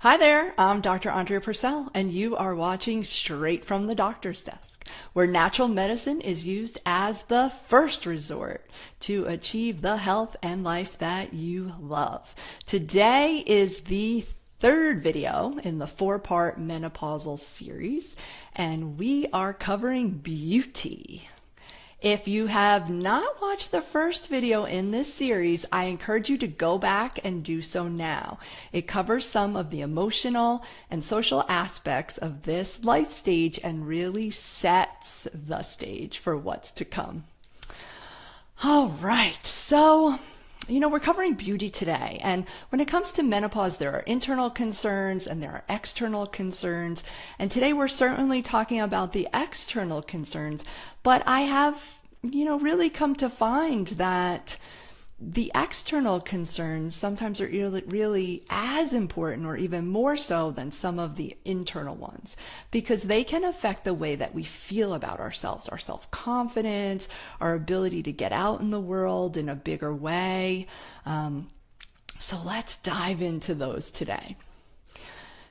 Hi there, I'm Dr. Andrea Purcell, and you are watching Straight from the Doctor's Desk, where natural medicine is used as the first resort to achieve the health and life that you love. Today is the third video in the four-part menopausal series, and we are covering beauty. If you have not watched the first video in this series, I encourage you to go back and do so now. It covers some of the emotional and social aspects of this life stage and really sets the stage for what's to come. All right, so we're covering beauty today. And when it comes to menopause, there are internal concerns and there are external concerns. And today we're certainly talking about the external concerns, but I have, really come to find that the external concerns sometimes are really as important or even more so than some of the internal ones, because they can affect the way that we feel about ourselves, our self-confidence, our ability to get out in the world in a bigger way. So let's dive into those today.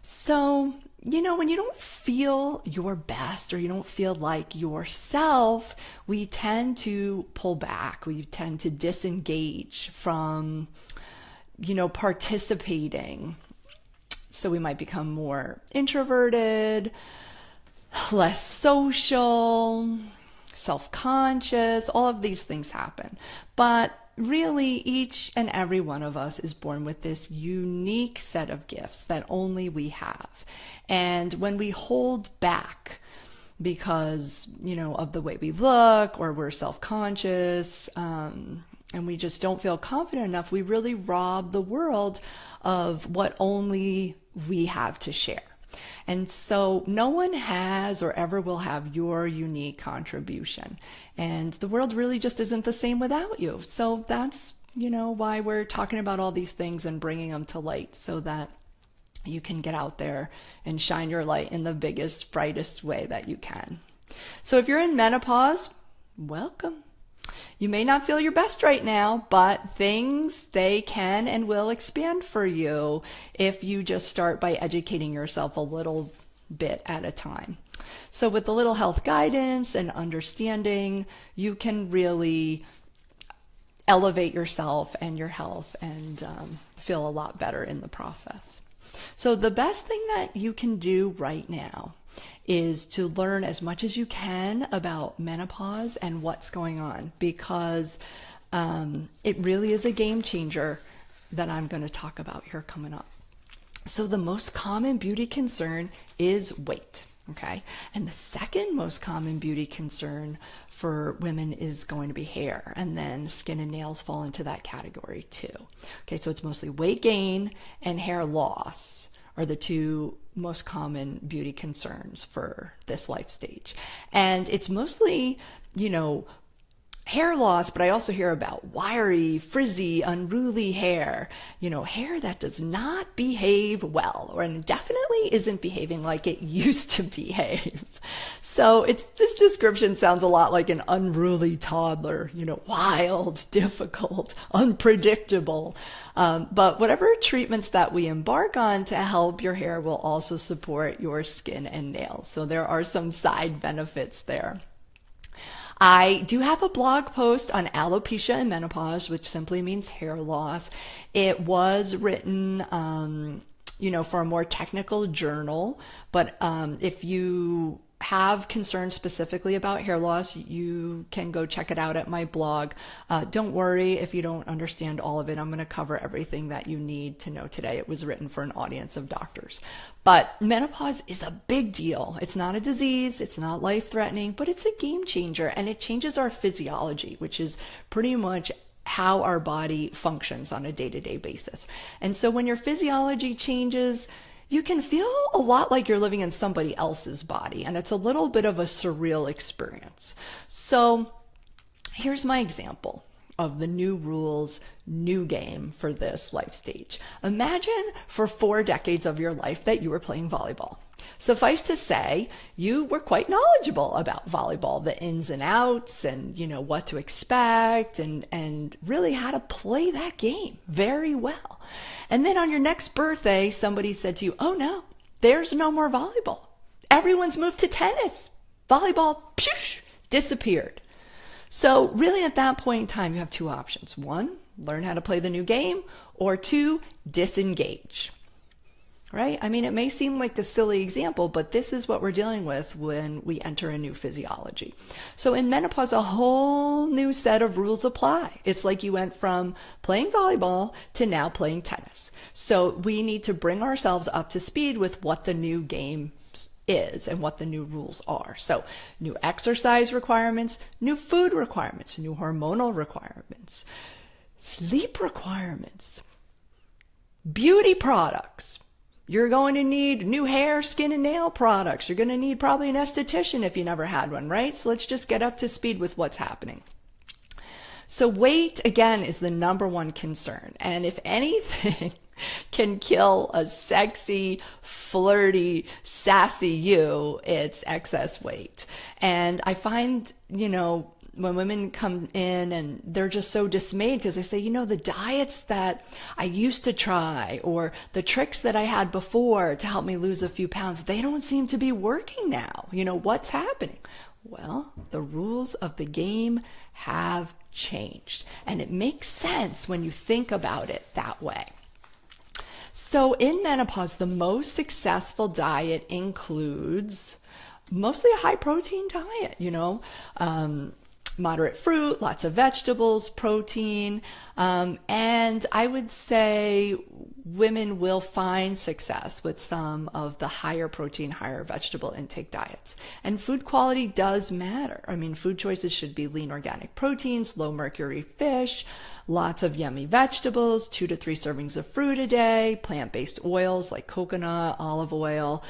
So, when you don't feel your best or you don't feel like yourself, we tend to pull back. We tend to disengage from, participating. So we might become more introverted, less social, self-conscious. All of these things happen. But really, each and every one of us is born with this unique set of gifts that only we have. And when we hold back because, of the way we look, or we're self-conscious, and we just don't feel confident enough, we really rob the world of what only we have to share. And so no one has or ever will have your unique contribution. And the world really just isn't the same without you. So that's, why we're talking about all these things and bringing them to light so that you can get out there and shine your light in the biggest, brightest way that you can. So if you're in menopause, welcome. You may not feel your best right now, but they can and will expand for you if you just start by educating yourself a little bit at a time. So with a little health guidance and understanding, you can really elevate yourself and your health and feel a lot better in the process. So the best thing that you can do right now is to learn as much as you can about menopause and what's going on, because it really is a game changer that I'm going to talk about here coming up. So the most common beauty concern is weight, okay? And the second most common beauty concern for women is going to be hair, and then skin and nails fall into that category too. Okay, so it's mostly weight gain and hair loss are the two most common beauty concerns for this life stage. And it's mostly, hair loss, but I also hear about wiry, frizzy, unruly hair, hair that does not behave well, or definitely isn't behaving like it used to behave. So this description sounds a lot like an unruly toddler, wild, difficult, unpredictable. But whatever treatments that we embark on to help your hair will also support your skin and nails. So there are some side benefits there. I do have a blog post on alopecia and menopause, which simply means hair loss. It was written, for a more technical journal, but if you have concerns specifically about hair loss, you can go check it out at my blog. Don't worry if you don't understand all of it. I'm going to cover everything that you need to know today. It was written for an audience of doctors. But menopause is a big deal. It's not a disease. It's not life-threatening, but it's a game changer, and it changes our physiology, which is pretty much how our body functions on a day-to-day basis. And so when your physiology changes, you can feel a lot like you're living in somebody else's body, and it's a little bit of a surreal experience. So here's my example of the new rules, new game for this life stage. Imagine for 4 decades of your life that you were playing volleyball. Suffice to say, you were quite knowledgeable about volleyball, the ins and outs, and what to expect, and really how to play that game very well. And then on your next birthday, somebody said to you, "Oh no, there's no more volleyball. Everyone's moved to tennis. Volleyball, pshoosh, disappeared." So really at that point in time, you have two options. One, learn how to play the new game, or two, disengage. Right? I mean, it may seem like a silly example, but this is what we're dealing with when we enter a new physiology. So in menopause, a whole new set of rules apply. It's like you went from playing volleyball to now playing tennis. So we need to bring ourselves up to speed with what the new game is and what the new rules are. So new exercise requirements, new food requirements, new hormonal requirements, sleep requirements, beauty products. You're going to need new hair, skin, and nail products. You're going to need probably an esthetician if you never had one, right? So let's just get up to speed with what's happening. So weight, again, is the number one concern. And if anything can kill a sexy, flirty, sassy you, it's excess weight. And I find, when women come in and they're just so dismayed because they say, the diets that I used to try or the tricks that I had before to help me lose a few pounds, they don't seem to be working now. What's happening? Well, the rules of the game have changed. And it makes sense when you think about it that way. So in menopause, the most successful diet includes mostly a high protein diet, moderate fruit, lots of vegetables, protein, and I would say women will find success with some of the higher protein, higher vegetable intake diets. And food quality does matter. I mean, food choices should be lean organic proteins, low mercury fish, lots of yummy vegetables, 2 to 3 servings of fruit a day, plant-based oils like coconut, olive oil,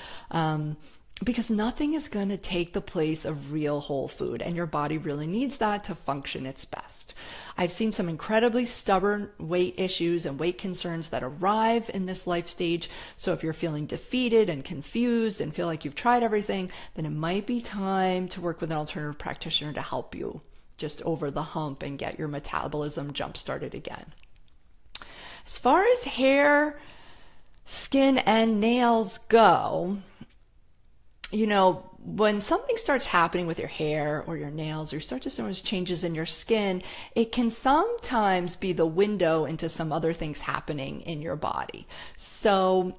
because nothing is going to take the place of real whole food, and your body really needs that to function its best. I've seen some incredibly stubborn weight issues and weight concerns that arrive in this life stage. So if you're feeling defeated and confused and feel like you've tried everything, then it might be time to work with an alternative practitioner to help you just over the hump and get your metabolism jump started again. As far as hair, skin, and nails go, when something starts happening with your hair or your nails, or you start to notice changes in your skin, it can sometimes be the window into some other things happening in your body. So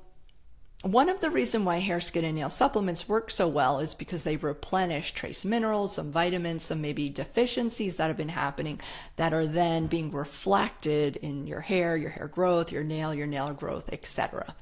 one of the reasons why hair, skin, and nail supplements work so well is because they replenish trace minerals, some vitamins, some maybe deficiencies that have been happening that are then being reflected in your hair growth, your nail growth, etc.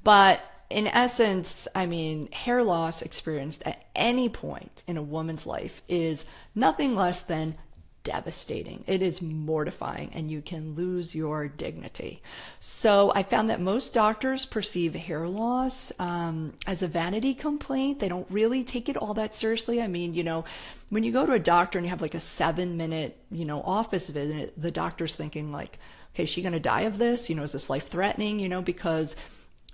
But in essence, hair loss experienced at any point in a woman's life is nothing less than devastating. It is mortifying, and you can lose your dignity. So I found that most doctors perceive hair loss as a vanity complaint. They don't really take it all that seriously. When you go to a doctor and you have like a 7-minute, office visit, the doctor's thinking like, okay, is she going to die of this? Is this life-threatening? Because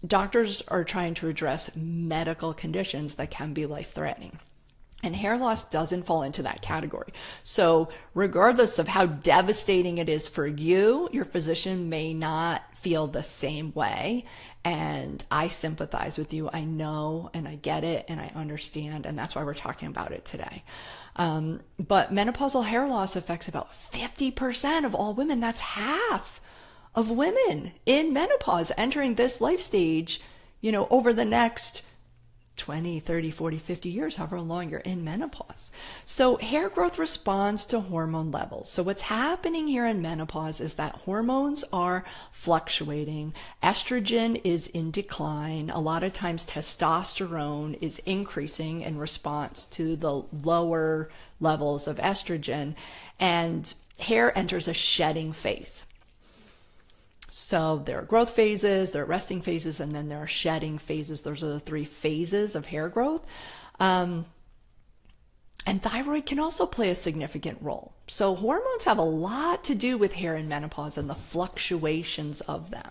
doctors are trying to address medical conditions that can be life-threatening. And hair loss doesn't fall into that category. So regardless of how devastating it is for you, your physician may not feel the same way. And I sympathize with you. I know, and I get it, and I understand. And that's why we're talking about it today. But menopausal hair loss affects about 50% of all women. That's half of women in menopause entering this life stage, over the next 20, 30, 40, 50 years, however long you're in menopause. So hair growth responds to hormone levels. So what's happening here in menopause is that hormones are fluctuating. Estrogen is in decline. A lot of times testosterone is increasing in response to the lower levels of estrogen, and hair enters a shedding phase. So there are growth phases, there are resting phases, and then there are shedding phases. Those are the 3 phases of hair growth. And thyroid can also play a significant role. So hormones have a lot to do with hair in menopause and the fluctuations of them.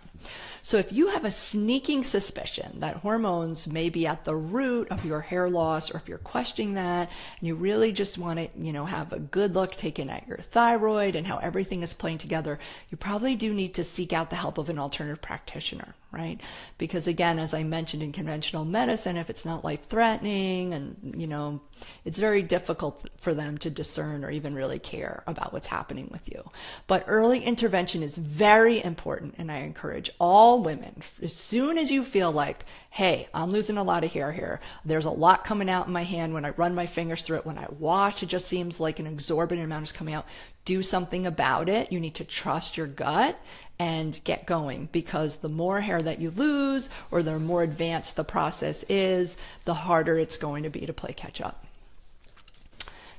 So if you have a sneaking suspicion that hormones may be at the root of your hair loss, or if you're questioning that and you really just want to, have a good look taken at your thyroid and how everything is playing together, you probably do need to seek out the help of an alternative practitioner, right? Because again, as I mentioned, in conventional medicine, if it's not life-threatening and, it's very difficult for them to discern or even really care about what's happening with you. But early intervention is very important, and I encourage all women, as soon as you feel like, hey, I'm losing a lot of hair here, there's a lot coming out in my hand when I run my fingers through it, when I wash, it just seems like an exorbitant amount is coming out, do something about it. You need to trust your gut and get going, because the more hair that you lose, or the more advanced the process is, the harder it's going to be to play catch up.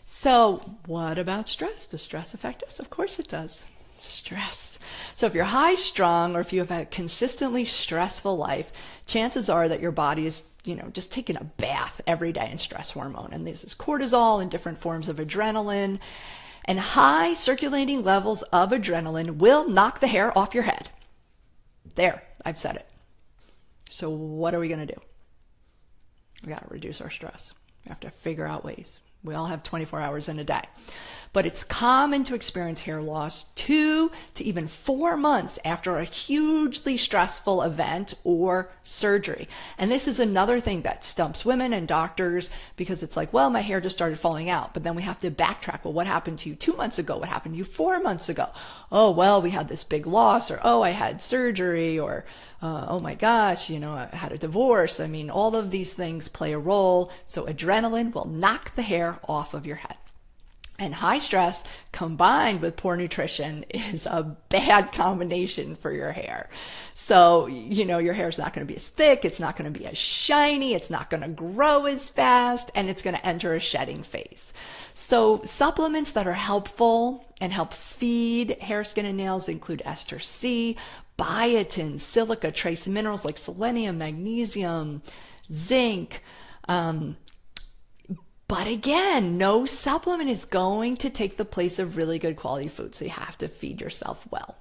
So what about stress? Does stress affect us? Of course it does. Stress. So if you're high strung, or if you have a consistently stressful life, chances are that your body is, just taking a bath every day in stress hormone. And this is cortisol and different forms of adrenaline. And high circulating levels of adrenaline will knock the hair off your head. There, I've said it. So what are we going to do? We got to reduce our stress. We have to figure out ways. We all have 24 hours in a day. But it's common to experience hair loss 2 to even 4 months after a hugely stressful event or surgery. And this is another thing that stumps women and doctors, because it's like, well, my hair just started falling out. But then we have to backtrack. Well, what happened to you 2 months ago? What happened to you 4 months ago? Oh, well, we had this big loss, or, oh, I had surgery, or, oh my gosh, I had a divorce. I mean, all of these things play a role. So adrenaline will knock the hair off of your head. And high stress combined with poor nutrition is a bad combination for your hair. So, your hair is not going to be as thick. It's not going to be as shiny. It's not going to grow as fast, and it's going to enter a shedding phase. So supplements that are helpful and help feed hair, skin, and nails include ester C, biotin, silica, trace minerals like selenium, magnesium, zinc, but again, no supplement is going to take the place of really good quality food. So you have to feed yourself well.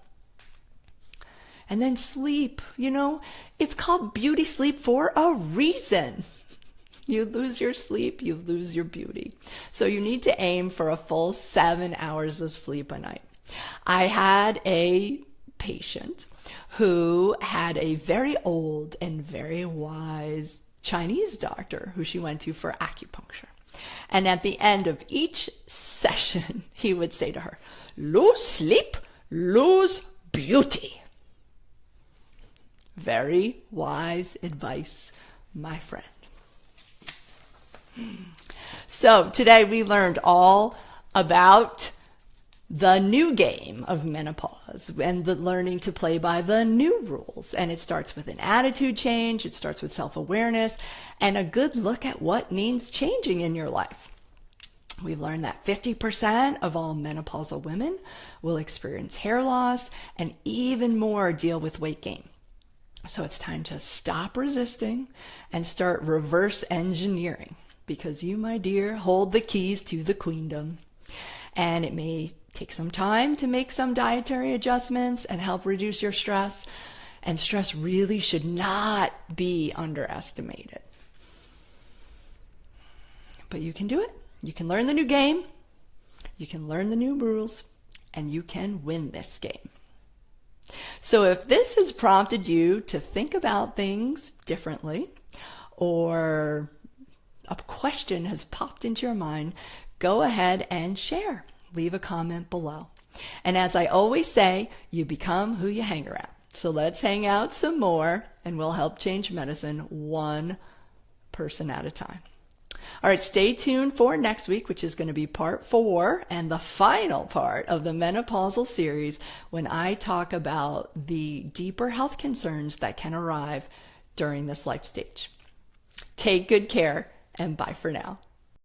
And then sleep, it's called beauty sleep for a reason. You lose your sleep, you lose your beauty. So you need to aim for a full 7 hours of sleep a night. I had a patient who had a very old and very wise Chinese doctor who she went to for acupuncture. And at the end of each session, he would say to her, lose sleep, lose beauty. Very wise advice, my friend. So today we learned all about the new game of menopause and the learning to play by the new rules. And it starts with an attitude change. It starts with self-awareness and a good look at what needs changing in your life. We've learned that 50% of all menopausal women will experience hair loss, and even more deal with weight gain. So it's time to stop resisting and start reverse engineering, because you, my dear, hold the keys to the queendom. And it may take some time to make some dietary adjustments and help reduce your stress. And stress really should not be underestimated. But you can do it. You can learn the new game. You can learn the new rules. And you can win this game. So if this has prompted you to think about things differently, or a question has popped into your mind, go ahead and share. Leave a comment below. And as I always say, you become who you hang around. So let's hang out some more, and we'll help change medicine one person at a time. All right, stay tuned for next week, which is going to be part 4 and the final part of the menopausal series, when I talk about the deeper health concerns that can arrive during this life stage. Take good care, and bye for now.